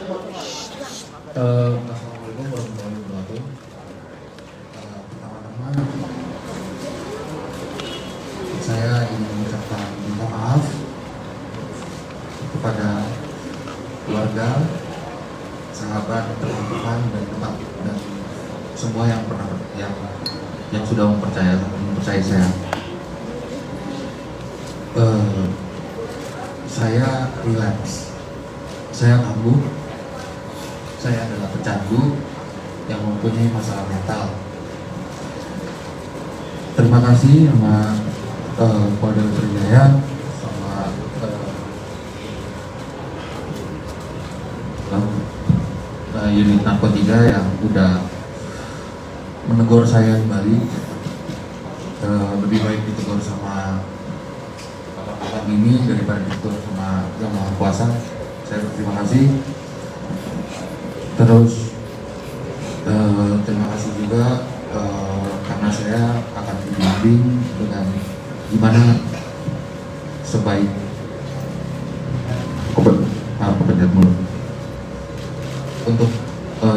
Assalamualaikum warahmatullahi wabarakatuh. Pertama-tama saya ingin mengucapkan minta maaf kepada keluarga, sahabat, teman-teman dan semua yang pernah yang sudah mempercayai saya. Saya relapse, saya kambuh, saya adalah pecandu yang mempunyai masalah mental. Terima kasih sama Polda Metro Jaya, sama unit narkotika yang udah menegur saya kembali. Lebih baik ditegur sama Bapak ini daripada ditegur sama Yang Maha Kuasa. Saya berterima kasih. Terus terima kasih juga karena saya akan dibimbing dengan gimana sebaik pencet mulut untuk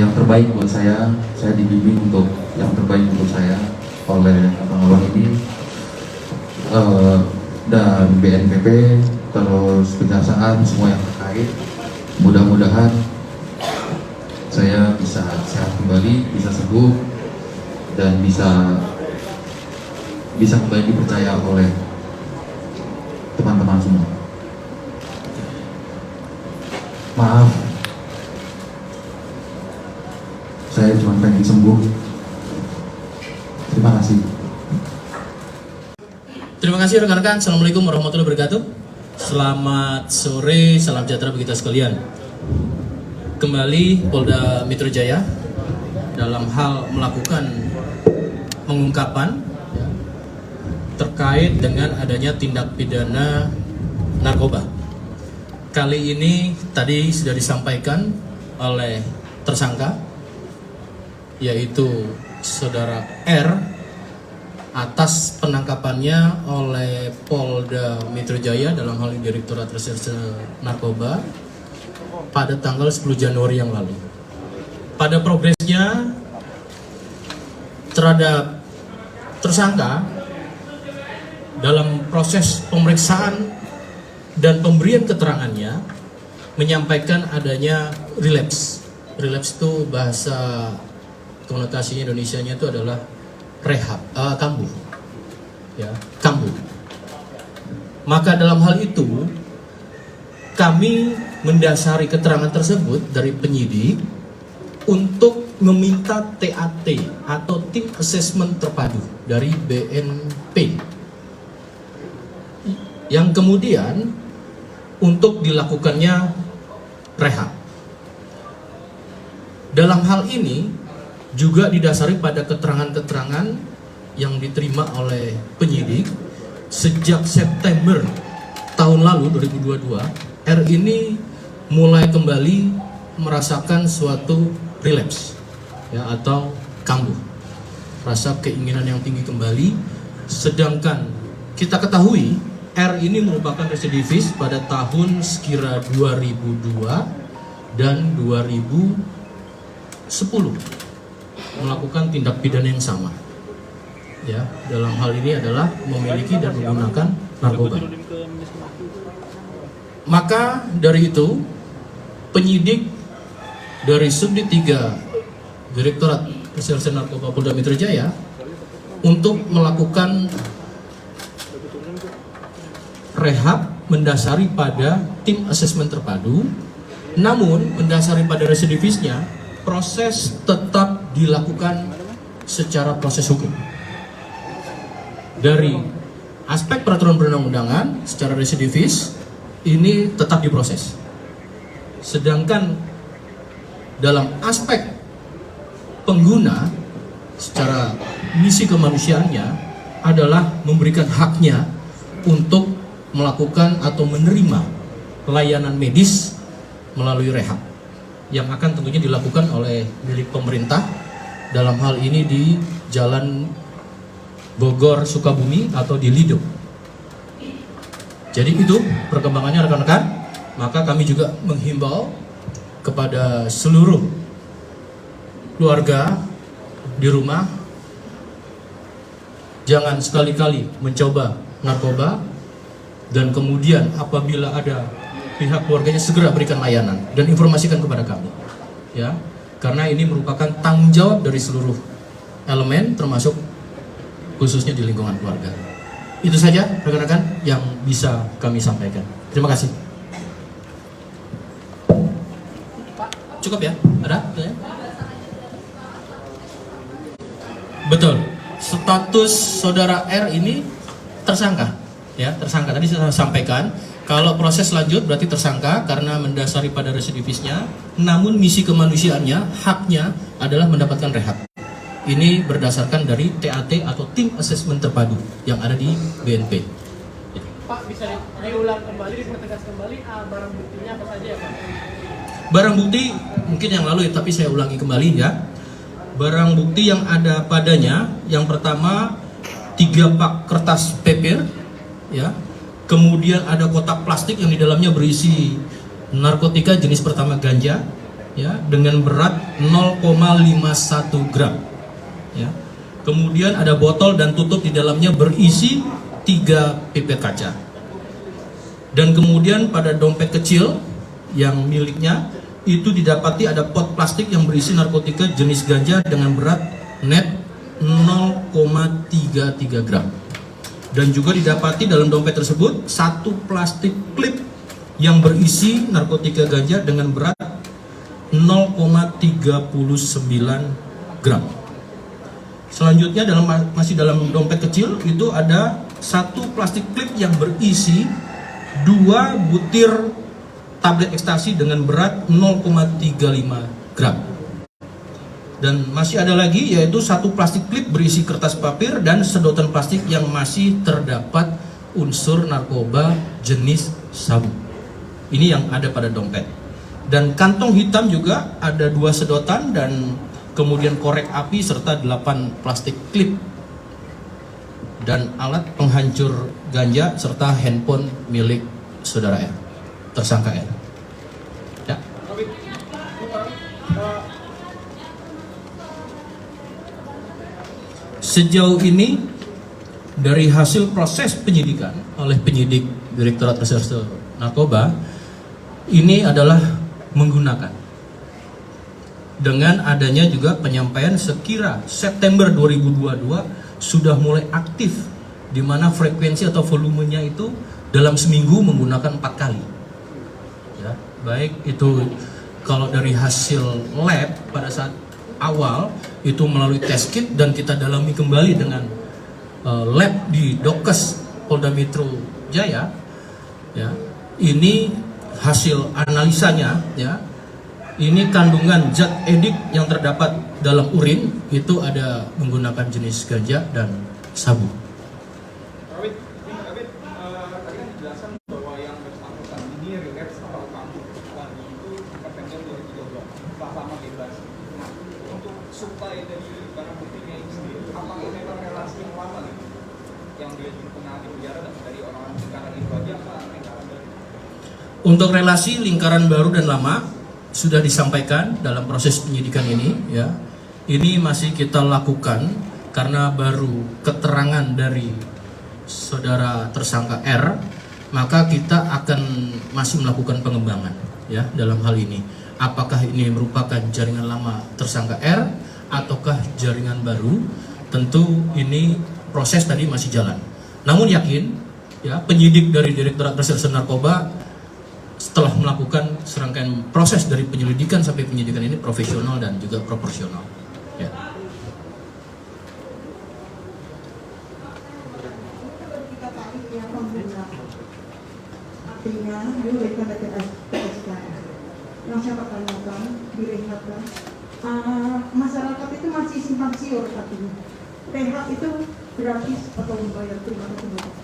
yang terbaik buat saya dibimbing untuk yang terbaik untuk saya oleh abang-abang ini dan BNPB, terus kejaksaan, semua yang terkait. Mudah-mudahan saya bisa sehat kembali, bisa sembuh, dan bisa kembali dipercaya oleh teman-teman semua. Maaf, saya cuma pengen sembuh. Terima kasih. Terima kasih rekan-rekan. Assalamualaikum warahmatullahi wabarakatuh. Selamat sore, salam sejahtera bagi kita sekalian. Kembali Polda Metro Jaya dalam hal melakukan pengungkapan terkait dengan adanya tindak pidana narkoba. Kali ini tadi sudah disampaikan oleh tersangka, yaitu Saudara R, atas penangkapannya oleh Polda Metro Jaya dalam hal ini Direktorat Reserse Narkoba pada tanggal 10 Januari yang lalu. Pada progresnya terhadap tersangka dalam proses pemeriksaan dan pemberian keterangannya menyampaikan adanya relapse. Relapse itu bahasa konotasinya Indonesianya itu adalah rehab, kambuh, ya, kambuh. Maka dalam hal itu kami mendasari keterangan tersebut dari penyidik untuk meminta TAT atau Tim Assessment Terpadu dari BNP, yang kemudian untuk dilakukannya rehab. Dalam hal ini juga didasari pada keterangan-keterangan yang diterima oleh penyidik sejak September tahun lalu 2022, R ini mulai kembali merasakan suatu relapse, ya, atau kambuh, rasa keinginan yang tinggi kembali. Sedangkan kita ketahui R ini merupakan residivis pada tahun sekira 2002 dan 2010 melakukan tindak pidana yang sama, ya, dalam hal ini adalah memiliki dan menggunakan narkoba. Maka dari itu penyidik dari Subdit 3 Direktorat Reserse Narkoba Polda Metro Jaya untuk melakukan rehab mendasari pada tim asesmen terpadu, namun mendasari pada residivisnya proses tetap dilakukan secara proses hukum. Dari aspek peraturan perundang-undangan secara residivis ini tetap diproses. Sedangkan dalam aspek pengguna secara misi kemanusiaannya adalah memberikan haknya untuk melakukan atau menerima pelayanan medis melalui rehab yang akan tentunya dilakukan oleh milik pemerintah, dalam hal ini di Jalan Bogor Sukabumi atau di Lido. Jadi itu perkembangannya rekan-rekan. Maka kami juga menghimbau kepada seluruh keluarga di rumah, jangan sekali-kali mencoba narkoba, dan kemudian apabila ada pihak keluarganya segera berikan layanan dan informasikan kepada kami, ya, karena ini merupakan tanggung jawab dari seluruh elemen, termasuk khususnya di lingkungan keluarga. Itu saja rekan-rekan yang bisa kami sampaikan. Terima kasih. Cukup ya? Ada? Betul. Status saudara R ini tersangka, ya, tersangka. Tadi saya sampaikan, kalau proses lanjut berarti tersangka karena mendasari pada residivisnya, namun misi kemanusiaannya, haknya adalah mendapatkan rehab. Ini berdasarkan dari TAT atau Tim Asesmen Terpadu yang ada di BNP. Pak, bisa diulang kembali, dipertegas kembali barang buktinya apa saja ya Pak? Barang bukti mungkin yang lalu ya, tapi saya ulangi kembali ya. Barang bukti yang ada padanya, yang pertama 3 pak kertas paper, ya. Kemudian ada kotak plastik yang di dalamnya berisi narkotika jenis pertama ganja, ya, dengan berat 0,51 gram. Ya. Kemudian ada botol dan tutup di dalamnya berisi 3 pipet kaca. Dan kemudian pada dompet kecil yang miliknya itu didapati ada pot plastik yang berisi narkotika jenis ganja dengan berat net 0,33 gram. Dan juga didapati dalam dompet tersebut 1 plastik klip yang berisi narkotika ganja dengan berat 0,39 gram. Selanjutnya masih dalam dompet kecil itu ada 1 plastik klip yang berisi 2 butir tablet ekstasi dengan berat 0,35 gram. Dan masih ada lagi yaitu 1 plastik klip berisi kertas papir dan sedotan plastik yang masih terdapat unsur narkoba jenis sabu. Ini yang ada pada dompet. Dan kantong hitam juga ada 2 sedotan dan kemudian korek api serta 8 plastik klip dan alat penghancur ganja serta handphone milik saudara R, tersangka R. Ya. Sejauh ini dari hasil proses penyidikan oleh penyidik Direktorat Reserse Narkoba ini adalah menggunakan dengan adanya juga penyampaian sekira September 2022 sudah mulai aktif, di mana frekuensi atau volumenya itu dalam seminggu menggunakan 4 kali. Ya, baik itu kalau dari hasil lab pada saat awal itu melalui test kit dan kita dalami kembali dengan lab di Dokes Polda Metro Jaya. Ya, ini hasil analisanya, ya. Ini kandungan zat edik yang terdapat dalam urin itu ada menggunakan jenis ganja dan sabu. Tadi kan dijelaskan bahwa yang bersangkutan ini relapse atau kambuh lagi itu September 2023 setelah lama bebas. Nah, untuk supply dari barang buktinya ini sendiri, apakah memang relasi yang lama gitu? Yang dia juga pernah di penjara dari orang-orang lingkaran itu aja apa lingkaran baru? Untuk relasi lingkaran baru dan lama sudah disampaikan dalam proses penyidikan ini, ya. Ini masih kita lakukan karena baru keterangan dari saudara tersangka R, maka kita akan masih melakukan pengembangan, ya, dalam hal ini. Apakah ini merupakan jaringan lama tersangka R ataukah jaringan baru? Tentu ini proses tadi masih jalan. Namun yakin, ya, penyidik dari Direktorat Reserse Narkoba setelah melakukan serangkaian proses dari penyelidikan sampai penyidikan ini profesional dan juga proporsional. Ya. Artinya, oleh karena PSKS yang saya pertanyakan di rehab, masyarakat itu masih simpang siur artinya. Rehab itu gratis atau membayar? Terima kasih.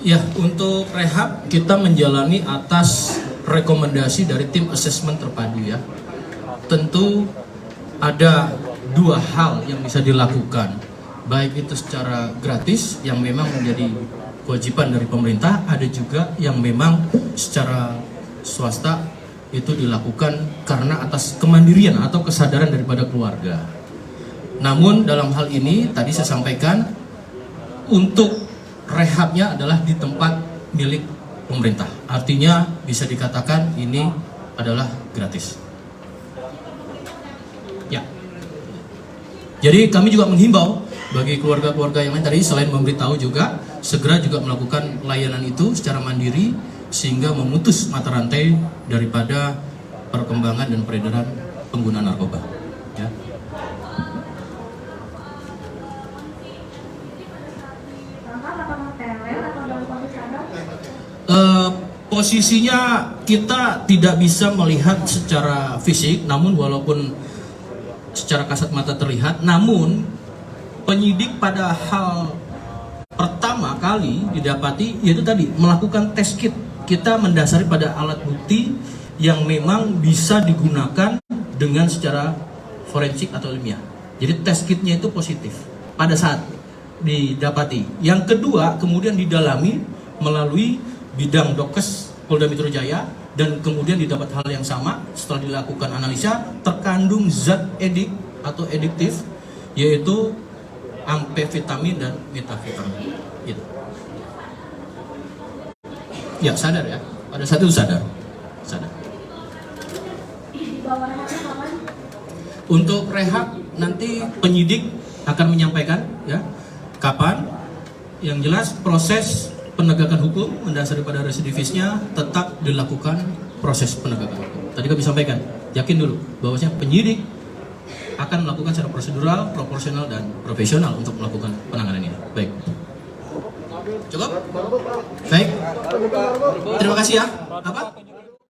Ya, untuk rehab kita menjalani atas rekomendasi dari tim asesmen terpadu, ya. Tentu ada 2 hal yang bisa dilakukan, baik itu secara gratis yang memang menjadi kewajiban dari pemerintah, ada juga yang memang secara swasta itu dilakukan karena atas kemandirian atau kesadaran daripada keluarga. Namun dalam hal ini tadi saya sampaikan untuk rehabnya adalah di tempat milik pemerintah. Artinya bisa dikatakan ini adalah gratis. Ya. Jadi kami juga menghimbau bagi keluarga-keluarga yang lain tadi selain memberitahu juga segera juga melakukan layanan itu secara mandiri sehingga memutus mata rantai daripada perkembangan dan peredaran pengguna narkoba. Ya. Posisinya kita tidak bisa melihat secara fisik, namun walaupun secara kasat mata terlihat, namun penyidik pada hal pertama kali didapati yaitu tadi melakukan tes kit. Kita mendasari pada alat bukti yang memang bisa digunakan dengan secara forensik atau ilmiah. Jadi tes kitnya itu positif pada saat didapati. Yang kedua kemudian didalami melalui bidang Dokes Polda Metro Jaya dan kemudian didapat hal yang sama setelah dilakukan analisa terkandung zat edik atau ediktif yaitu amfetamin dan metafetamin. Gitu. Ya sadar ya, pada saat itu sadar. Untuk rehab nanti penyidik akan menyampaikan ya kapan. Yang jelas proses penegakan hukum mendasari pada residivisnya tetap dilakukan proses penegakan hukum. Tadi kami sampaikan, yakin dulu bahwasanya penyidik akan melakukan secara prosedural, proporsional dan profesional untuk melakukan penanganan ini. Baik. Cukup? Baik. Terima kasih ya. Apa?